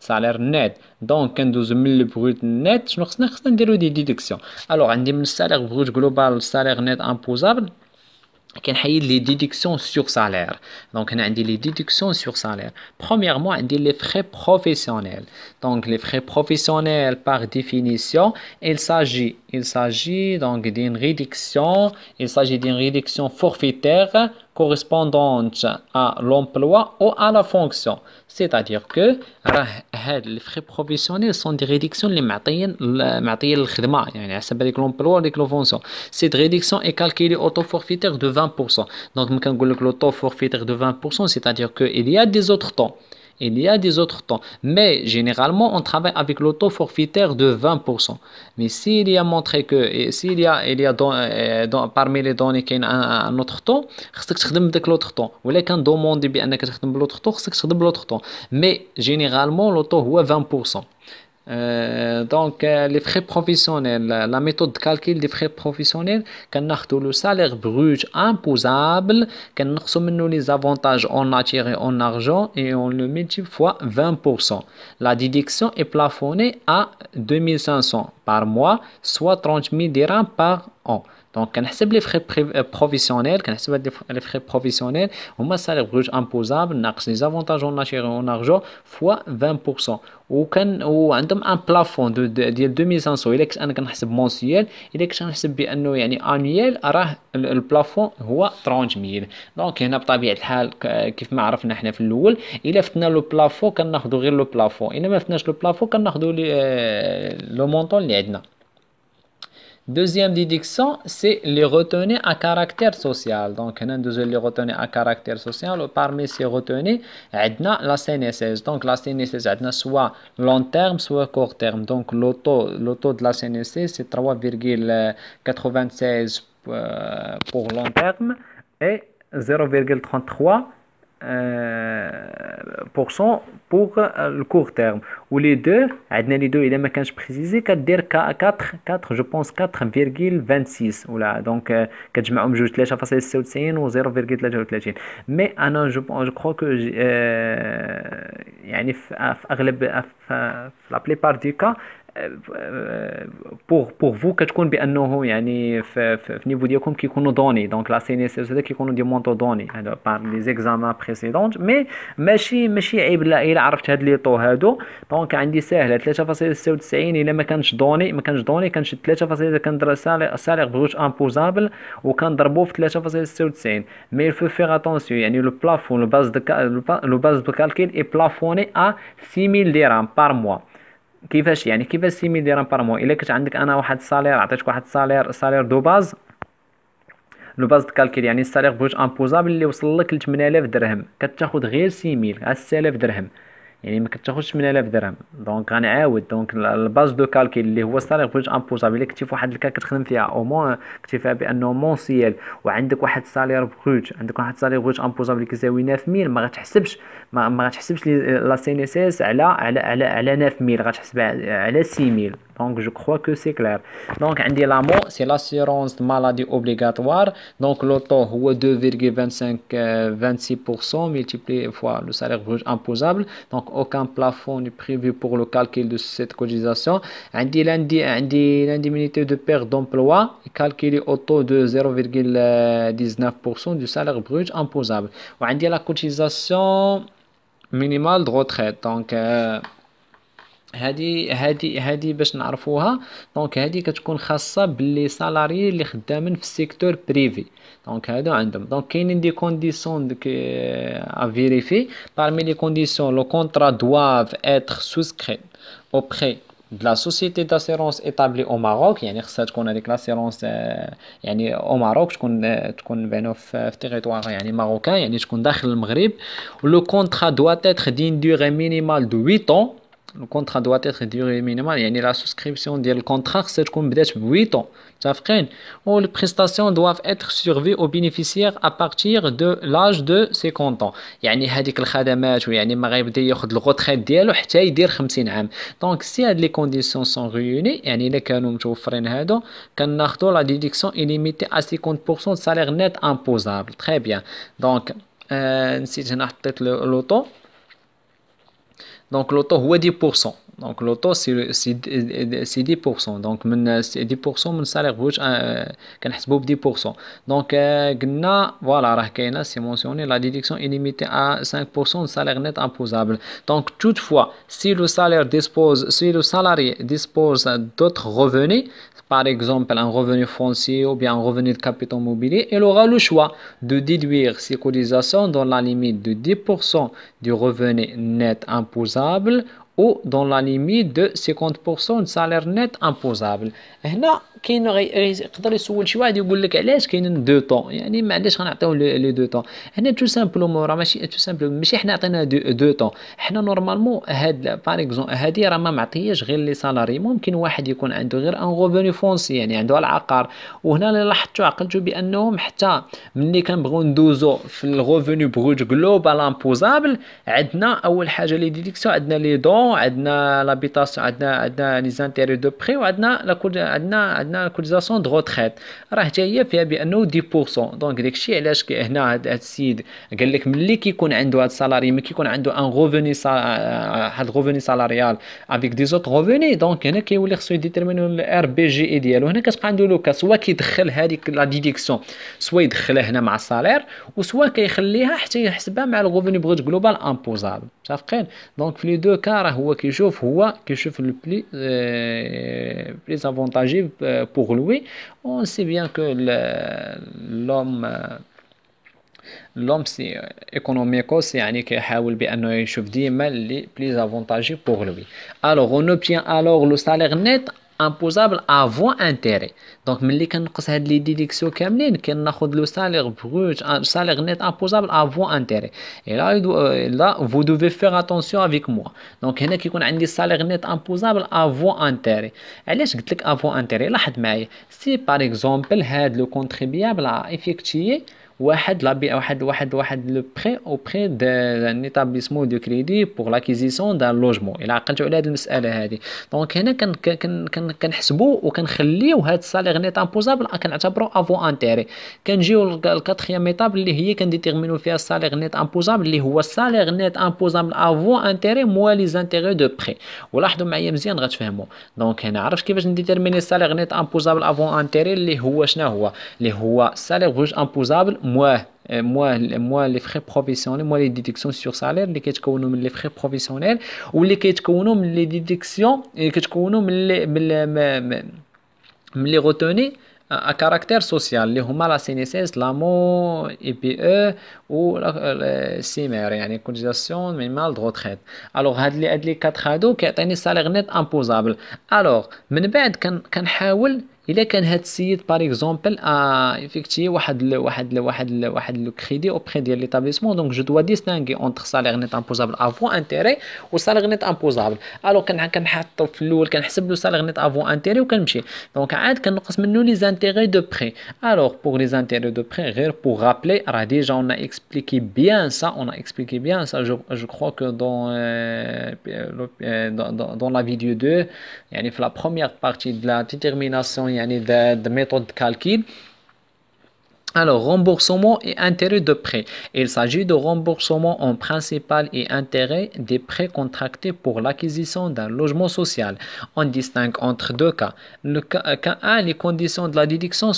salaire net. Donc كندوزو من le brut net شنو خصنا نديرو دي ديدكسيون. alors عندي من السالير brut global salaire net imposable كنحيد les déductions sur salaire. Donc on a les déductions sur salaire. Premièrement, on a les frais professionnels. Donc les frais professionnels par définition, il s'agit donc d'une réduction forfaitaire correspondante à l'emploi ou à la fonction. C'est-à-dire que les frais professionnels sont des réductions اللي معطيين للخدمة يعني حسب هذيك l'emploi وديك la fonction. Cette réduction est calculée auto-forfaitaire de 20%. Donc on peut dire que l'auto-forfaitaire de 20%, c'est-à-dire qu'il y a des autres temps. Il y a des autres temps. Mais généralement, on travaille avec l'auto forfaitaire de 20%. Mais s'il y a montré que, parmi les données qu'il y a un autre temps, خصك تخدم بداك l'autre temps. ولا كان دوموندي بأنك تخدم l'autre temps, خصك تخدم l'autre temps. Mais généralement, l'auto هو 20%. Donc les frais professionnels, la méthode de calcul des frais professionnels, كناخدو le salaire brut imposable, كنقصو منو les avantages en nature et en argent et on le multiplie fois 20%. La déduction est plafonnée à 2500 par mois, soit 30 000 dirhams par an. Donc كنحسب les frais professionnels, كنحسب les frais professionnels هما salaire brut imposable ناقص les avantages en nature et en argent fois 20%. وعندهم ان بلافون ديال 2500. الا كنت انا كنحسب مونسيال، الا كنت كنحسب بانه يعني انيال، راه البلافون هو 30000. دونك هنا بطبيعه الحال كيف ما عرفنا حنا في الاول، الا فتنا لو بلافون كناخذوا غير لو بلافون، الا ما فتناش لو بلافون كناخذوا لو مونطون اللي عندنا. Deuxième déduction, c'est les retenues à caractère social. Donc, on a les retenues à caractère social. Parmi ces retenues, on a la CNSS. Donc, la CNSS, on a soit long terme, soit court terme. Donc, l'auto de la CNSS, c'est 3,96 pour long terme et 0,33 pour le court terme. Ou les deux, les deux, il est même précisé qu'à dire 4, je pense 4,26. Donc, كتجمعهم جوج 3.96 و 0,33. Mais أنا je crois que يعني في أغلب في la plupart du cas pour vous كتكون بانه يعني في نيفو ديالكم كيكونوا دوني. دونك لا سي ان اس هذا كيكونوا دي مونطو دوني هذا بار لي زيكزامان بريسيدونت. مي ماشي عيب لا الا عرفت هاد لي طو هادو. دونك عندي ساهله 3.96 الا ما كانش دوني كنشد 3.6 كندير سالير بروت امبوزابل وكنضربو في 3.96. مي الفو فيغ اتونسيون يعني لو بلافون لو باز دو كالكيل اي بلافوني ا 6000 درهم بار موا. كيفاش 6000 درهم بار موا؟ الا كنت عندك انا واحد الصالير، عطيتك واحد الصالير دو باز، لو باز كالكيل يعني الصالير بروت امبوزابل اللي وصل لك ل 8000 درهم، كتاخذ غير 6000 درهم، يعني ما كتاخذش 8000 درهم. دونك غنعاود، دونك الباز دو كالكيل اللي هو الصالير بروت امبوزابل الا كنتي في واحد الكا كتخدم فيها او مون كنتي فيها بانه مونسيال وعندك واحد الصالير بروت امبوزابل اللي كيساوي 9000، ما غتحسبش لا سي ان اس اس على 9000، غتحسبها على 6000. Donc je crois que c'est clair. Donc عندي l'AMO c'est l'assurance de maladie obligatoire. Donc l'auto هو 2,26% multiplié fois le salaire brut imposable. Donc aucun plafond n'est prévu pour le calcul de cette cotisation. عندي l'indemnité de perte d'emploi calculée au taux de 0,19% du salaire brut imposable. وعندي la cotisation minimale de retraite. Donc هادي باش نعرفوها. دونك هادي كتكون خاصه باللي سالاري اللي خدامين في السيكتور بريفي. دونك هادو عندهم دونك كاينين دي كونديسيون ا فيريفي. parmi les conditions le contrat doivent être souscrits auprès de la société d'assurance établie au Maroc. يعني خصها تكون هذيك لاسيرونس يعني au Maroc، تكون بانو في تيريتوار يعني ماروكان، يعني تكون داخل المغرب. le contrat doit être d'une durée minimale de 8 ans. Le contrat doit être durée minimale يعني la souscription ديال الكونترا خصها تكون بدات ب 8 ans. متفقين؟ و les prestations doivent être surveillées aux bénéficiaires à partir de l'âge de 50 ans. يعني هذيك الخدمات ويعني ما غيبدا ياخذ الغوتريت ديالو حتى يدير 50 عام. دونك سي هاد لي كونديسيون سون ريوني، يعني الا كانوا متوفرين هادو كناخذوا لا ديدكسيون illimitée à 50% de salaire net imposable. Très bien. Donc نسيت هنا حطيت لوطو. دونك لوطو هو 10%. دونك لوطو سي 10%. دونك من 10% من سالير بروت كنحسبو ب 10%. دونك قلنا فوالا راه كاينه سي مونسيوني لا ديدكسيون illimitée à 5% de salaire net imposable. Donc toutefois si le salaire dispose si le salarié dispose d'autres revenus, par exemple un revenu foncier ou bien un revenu de capital mobilier, il aura le choix de déduire ses cotisations dans la limite de 10% du revenu net imposable ou dans la limite de 50% de salaire net imposable. هنا كاين يقدر يسول شي واحد يقول لك علاش كاينين دو طون، يعني ما علاش غنعطيو لي دو طون. هنا تو سامبلومون راه ماشي تو سامبلومون ماشي حنا عطينا دو طون، حنا نورمالمون هاد باغ اكزومبل هادي راه ما معطياش غير لي سالاري. ممكن واحد يكون عنده غير ان غوفوني فونسي يعني عنده العقار، وهنا اللي لاحظتو عقلتو بانهم حتى ملي كنبغيو ندوزو في الغوفوني بروت جلوبال امبوزابل عندنا اول حاجه لي ديديكسيون، عندنا لي دون، عندنا لابيتاسيون، عندنا لي زانتيري دو بري، وعندنا عندنا كوتيزاسيون دو روتريت راه حتى هي فيها بانه 10%. دونك داكشي علاش هنا هاد السيد قال لك ملي كيكون عنده هاد السالاري، ملي كيكون عنده ان غوفوني هاد غوفوني سالاريال افيك دي زوت غوفوني، دونك هنا كيولي خصو يديتيرمينو الار بي جي اي ديالو. هنا كتبقى عنده لوكا سوا كيدخل هذيك لا ديديكسيون سوا يدخلها هنا مع السالير، وسوا كيخليها حتى يحسبها مع الغوفوني بروت جلوبال امبوزابل. متفقين؟ دونك في لي دو كا راه هو كيشوف لو بلي افونتاجي pour lui. On sait bien que l'homme c'est économiquement يعني كيحاول بانه يشوف ديما اللي بليز افونتاجي pour lui. Alors on obtient alors le salaire net imposable avant intérêt. دونك ملي كنقص هاد لي ديديكسيون كاملين كناخذ لو سالير بروت سالير نيت امبوزابل avant intérêt. Et là vous devez faire attention avec moi. دونك هنا كيكون عندي سالير نيت امبوزابل avant intérêt. علاش قلت لك avant intérêt؟ لاحظ معايا سي باغ اكزومبل هاد لو كونتريبيابل افيكتيي واحد لو بري او بري دان ايتابليسمون دو كريدي بور لاكيزيسيون دان لوجمون. الا عقلتوا على هذه المساله هذه دونك هنا كنحسبوا وكنخليو هاد السالير نيت امبوزابل كنعتبرو افون انتيري. كنجيو الكاتريام ايتاب اللي هي كنديتيرمينو فيها السالير نيت امبوزابل اللي هو السالير نيت امبوزابل افون انتيري موا لي زانتيري دو بري. ولاحظوا معايا مزيان غتفهموا. دونك هنا عرفت كيفاش نديتيرميني السالير نيت امبوزابل افون انتيري اللي هو شنو هو؟ اللي هو السالير بروت امبوزابل moi les frais professionnels, moi les déductions sur salaire اللي كيتكونوا من les frais professionnels واللي كيتكونوا من les déductions كيتكونوا من les retenues à caractère social اللي هما لا CNSS لامو اي بي او و سيمير يعني كوتيزاسيون مينيمال دو روتريت. الوغ هاد لي كات هادو كيعطيني سالير نيت امبوزابل. الوغ من بعد كنحاول الا كان هاد السيد باغ اكزومبل افيكتي واحد لو كريدي اوبري ديال ليتابليسمون، دونك جو دوا ديستانغي اونتر سالير نيت امبوزابل افون انتيري و سالير نيت امبوزابل. الو كنحط في الاول كنحسب له سالير نيت افون انتيري وكنمشي دونك عاد كنقص منه لي زانتيري دو بري. الوغ بور لي زانتيري دو بري غير بور رابلي راه ديجا اون اكسبليكي بيان سا je crois que dans la vidéo 2 يعني في la première partie de la détermination يعني de méthode de calcul. Alors, remboursement et intérêt de prêt. Il s'agit de remboursement en principal et intérêt des prêts contractés pour l'acquisition d'un logement social. On distingue entre deux cas. Le cas 1, les conditions de la déduction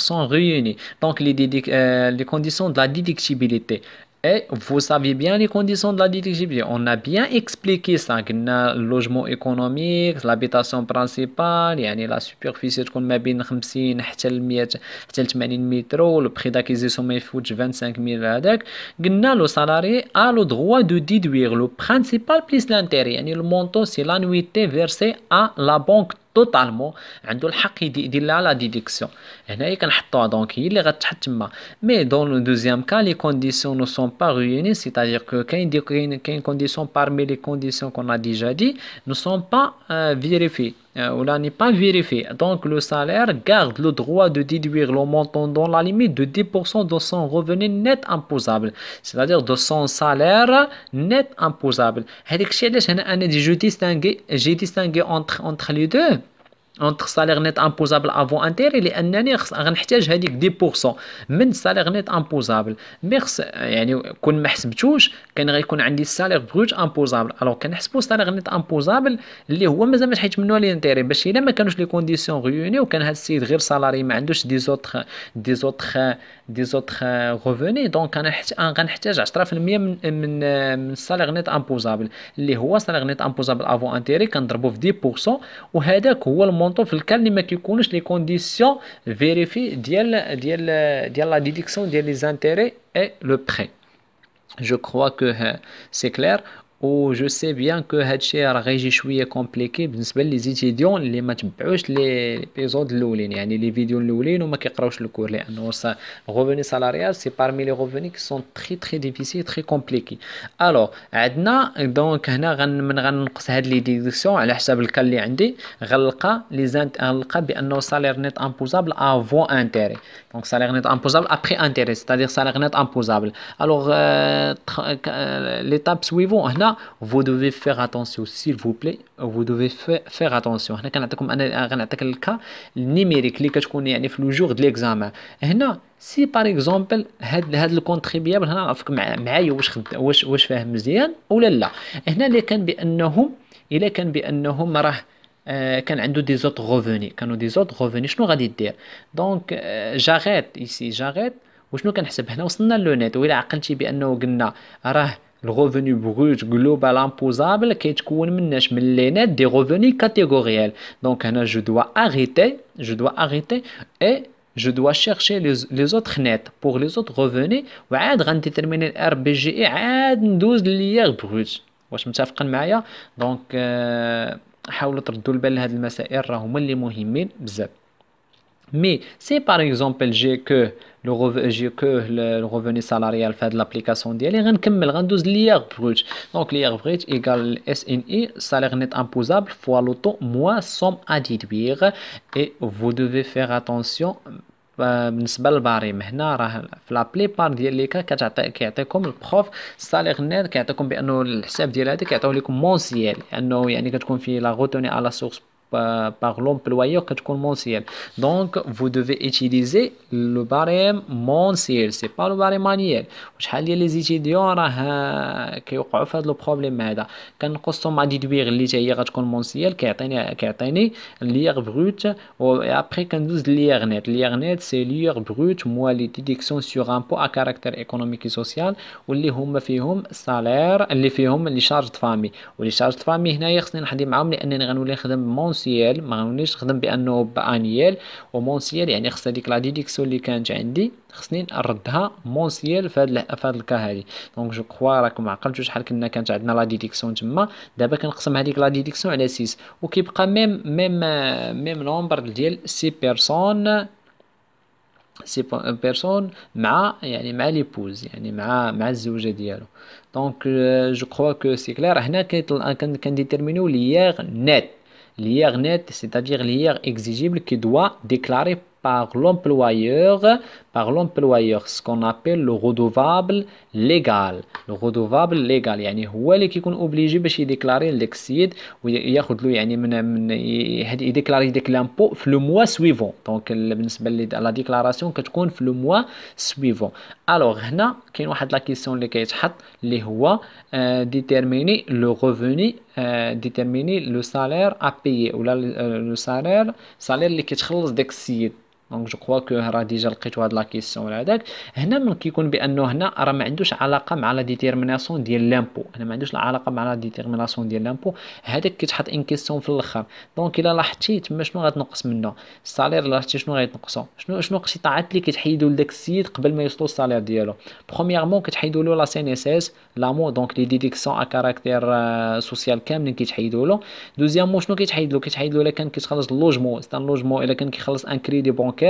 sont réunies. Donc, les conditions de la déductibilité. Et vous savez bien les conditions de la déductibilité. On a bien expliqué ça. Le logement économique, l'habitation principale, يعني la superficie تكون ما بين 50 حتى ل 100 حتى ل 80 متر، le prix d'acquisition ما يفوتش 25000 هذاك. قلنا le salarié a le droit de déduire le principal plus l'intérêt. يعني le montant c'est l'annuité versée à la banque توتالمون عنده الحق يدير لها لا ديديكسيون. هنايا كنحطوها دونك هي اللي غتحط تما. مي دون لو دوزيام كا لي كونديسيون نو سون با ريوني سيتادير كو كاين كونديسيون بارمي لي كونديسيون كون ا ديجا دي نو سون با فيريفي ou là n'est pas vérifié. Donc le salaire garde le droit de déduire le montant dans la limite de 10% de son revenu net imposable, c'est-à-dire de son salaire net imposable. هذاك الشيء علاش هنا انا j'ai distingué entre les deux. اونتر سالير نيت امبوزابل افون انتيري، لانني غنحتاج هذيك 10% من السالير نيت امبوزابل. مي يعني كون ما حسبتوش كان غيكون عندي السالير بروت امبوزابل. الوغ كنحسبوا السالير نيت امبوزابل اللي هو مازال ما تحيدش منه لي باش الا ما كانوش لي كونديسيون غيوني وكان هاد السيد غير سالاري ما عندوش دي زوتر غوفوني، دونك انا غنحتاج 10% من السالير نيت امبوزابل اللي هو سالير نيت امبوزابل افون انتيري كنضربو في 10%، وهذاك هو المونطو في الكال اللي ما كيكونوش لي كونديسيون فيريفي ديال لا ديديكسيون ديال لي زانتيري اي لو بري. جو كخوا كو سي كلير. و جو سي بيان كو هادشي راه غيجي شويه كومبليكي بالنسبه لي زيتيديون اللي ما تبعوش لي بيزود الاولين، يعني لي فيديو الاولين وما كيقراوش الكور، لانه غوفوني سالاريال سي بارمي لي غوفوني كي سون تري ديفيسيل تري كومبليكي. الوغ عندنا دونك هنا من غنقص هاد لي ديدكسيون على حساب الكال اللي عندي، غنلقى غنلقى بانه سالير نيت امبوزابل افون انتيري، دونك سالير نيت امبوزابل ابري انتيري ستادير سالير نيت امبوزابل. الوغ l'étape suivante هنا vous devez faire attention s'il vous plaît, vous devez faire attention. هنا كنعطيكم انا غنعطيك الكا النيميريك اللي كتكون يعني في لو جور د ليكزامان. هنا سي بار اكزومبل هاد الكونتريبيابل هنا نعرفك معايا واش فاهم مزيان ولا لا. هنا الا كان بانهم راه كان عنده دي زوت غوفوني، كانوا دي زوت غوفوني، شنو غادي دير؟ دونك جاغيت ايسي جاغيت، وشنو كنحسب هنا؟ وصلنا لو نيت. وإلا عقلتي بانه قلنا راه الغوفوني بروت جلوبال امبوزابل كيتكون مناش من لي نيت دي غوفوني كاتيغوريال. دونك هنا جو دوا اريتي اي je dois chercher les autres nets pour les autres revenus، وعاد غنديترميني الار بي جي اي، عاد ندوز لليير بروت. واش متفقين معايا؟ دونك حاولوا تردوا البال لهاد المسائل، راه هما اللي مهمين بزاف. مي سي بار اكزومبل جي كو le revenu salarial fait de l'application ديالي، غنكمل غندوز ليير بروت. دونك ليير بروت ايكال اس ان اي salaire net imposable fois le taux moins somme à déduire. et vous devez faire attention بالنسبه للباريم. هنا راه في لا بليبار ديال لي كيعطيكم البروف سالير نيت، كيعطيكم بانه الحساب ديال هذا كيعطيو لكم مونسيال، لانه يعني كتكون فيه لا غوتوني على سورس par l'employeur كتكون mensuel. Donc vous devez utiliser le barème mensuel, c'est pas le barème annuel. وشحال ديال لي زيتيديون راه كيوقعوا في هذا لو بروبليم هذا، كنقصوا مع ديدوير اللي هي غتكون mensuel، كيعطيني ليير بروت، و ابري كندوز ليير نيت. ليير نيت سي ليير بروت موا لي ديديكسيون سور امبو ا كاركتير ايكونوميك سوسيال، واللي هما فيهم السالير اللي فيهم لي شارج فامي. ولي شارج فامي هنايا خصني نحدي معاهم، لانني غنولي نخدم ما غنوليش نخدم بانه بانيال. ومونسيال يعني خص هذيك لا ديديكسيون اللي كانت عندي خصني نردها مونسيال في هذا الكا هذه. دونك جو كخوا راكم عقلتوا شحال كانت عندنا لا ديديكسيون تما. دابا كنقسم هذيك لا ديديكسيون على 6، وكيبقى ميم نومبر ديال 6 بيرسون مع لي بوز، يعني مع الزوجه ديالو. دونك جو كخوا كو سي كلير. هنا كنديتيرمينيو ليير نيت. L'IR net, c'est-à-dire l'IR exigible qui doit déclarer par l'employeur ce qu'on appelle le redevable légal. Le redevable légal يعني هو اللي كيكون اوبليجي باش يديكلاري لداك السيد وياخذ له يعني من يديكلاري داك لامبو في لو موا سويفون. دونك بالنسبه لا ديكلاراسيون كتكون في لو موا سويفون. الوغ هنا كاين واحد لا كيسيون اللي كيتحط اللي هو ديتيرميني لو ريفوني، ديتيرميني لو سالير ا بيي، ولا لو سالير اللي كيتخلص داك السيد. دونك جو كخوا كو راه ديجا لقيتو هاد لا كيسيون ولا هذاك. هنا من كيكون بانه هنا راه ما عندوش علاقه مع لا ديتيرميناسيون ديال لامبو، هنا ما عندوش علاقه مع لا ديتيرميناسيون ديال لامبو، هذاك كيتحط ان كيسيون في الاخر. دونك الا لاحظتي تما شنو غتنقص منه السالير، لاحظتي شنو غيتنقصوا، شنو قطاعات اللي كيتحيدوا لداك السيد قبل ما يوصلوا السالير ديالو. برومييرمون كتحيدوا له لا سي ان اس اس لامو، دونك لي ديديكسيون ا كاركتير سوسيال كاملين كيتحيدوا له. دوزيامون شنو كيتحيد له الا كان كيتخلص اللوجمون، ستان لوجمون الا كان كيخلص ان كريدي بونكير،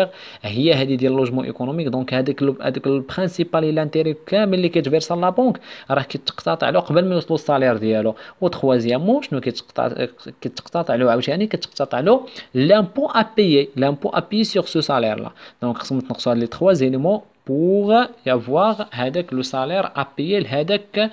هي هذه ديال اللوجمون ايكونوميك. دونك هذاك البرينسيبال لانتيري كامل اللي كيتفيرسا لا بونك راه كيتقطع له قبل ما يوصلوا السالير ديالو. و تخوازيامون شنو كيتقطع له عاوتاني، كيتقطع له لامبو ا بيي سور سو سالير لا. دونك خصهم تنقصوا هاد لي 3 زيليمون pour y avoir هذاك لو سالير ا بيي لهذاك